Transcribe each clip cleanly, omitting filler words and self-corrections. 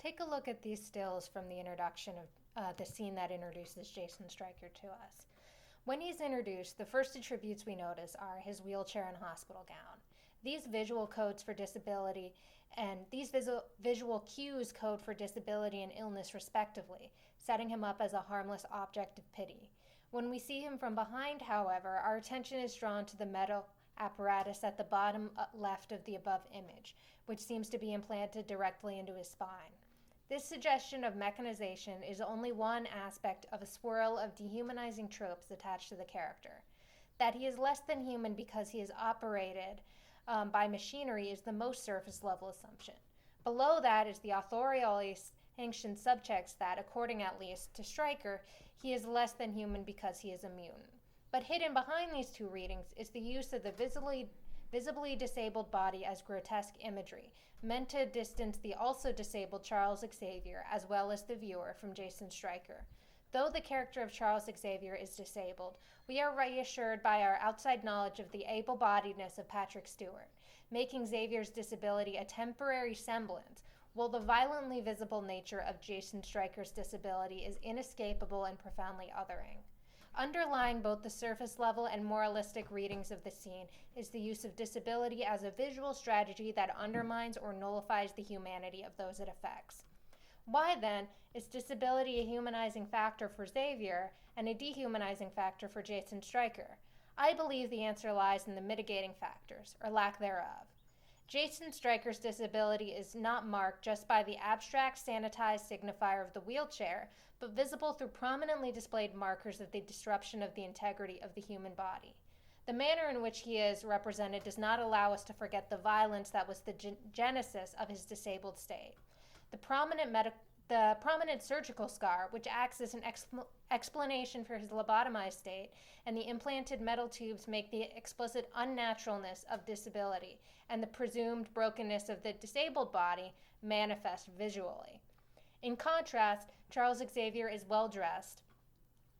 Take a look at these stills from the introduction of the scene that introduces Jason Stryker to us. When he's introduced, the first attributes we notice are his wheelchair and hospital gown. These visual codes for disability and these visual cues code for disability and illness respectively, setting him up as a harmless object of pity. When we see him from behind, however, our attention is drawn to the metal apparatus at the bottom left of the above image, which seems to be implanted directly into his spine. This suggestion of mechanization is only one aspect of a swirl of dehumanizing tropes attached to the character. That he is less than human because he is operated by machinery is the most surface level assumption. Below that is the authorially sanctioned subtext that, according at least to Stryker, he is less than human because he is a mutant. But hidden behind these two readings is the use of the visibly disabled body as grotesque imagery, meant to distance the also disabled Charles Xavier as well as the viewer from Jason Stryker. Though the character of Charles Xavier is disabled, we are reassured by our outside knowledge of the able-bodiedness of Patrick Stewart, making Xavier's disability a temporary semblance, while the violently visible nature of Jason Stryker's disability is inescapable and profoundly othering. Underlying both the surface level and moralistic readings of the scene is the use of disability as a visual strategy that undermines or nullifies the humanity of those it affects. Why, then, is disability a humanizing factor for Xavier and a dehumanizing factor for Jason Stryker? I believe the answer lies in the mitigating factors, or lack thereof. Jason Stryker's disability is not marked just by the abstract, sanitized signifier of the wheelchair, but visible through prominently displayed markers of the disruption of the integrity of the human body. The manner in which he is represented does not allow us to forget the violence that was the genesis of his disabled state. The prominent surgical scar, which acts as an explanation for his lobotomized state, and the implanted metal tubes make the explicit unnaturalness of disability and the presumed brokenness of the disabled body manifest visually. In contrast, Charles Xavier is well dressed.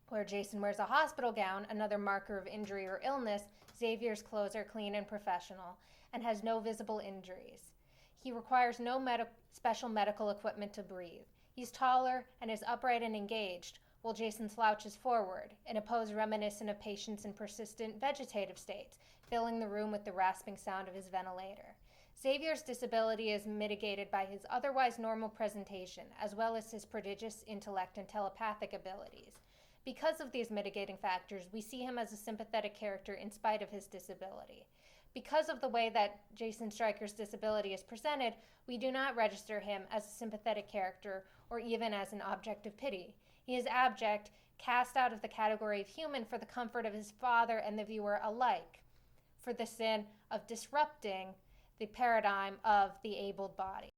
Where Jason wears a hospital gown, another marker of injury or illness, Xavier's clothes are clean and professional and has no visible injuries. He requires no special medical equipment to breathe. He's taller and is upright and engaged, while Jason slouches forward, in a pose reminiscent of patients in persistent vegetative states, filling the room with the rasping sound of his ventilator. Xavier's disability is mitigated by his otherwise normal presentation, as well as his prodigious intellect and telepathic abilities. Because of these mitigating factors, we see him as a sympathetic character in spite of his disability. Because of the way that Jason Stryker's disability is presented, we do not register him as a sympathetic character or even as an object of pity. He is abject, cast out of the category of human for the comfort of his father and the viewer alike, for the sin of disrupting the paradigm of the abled body.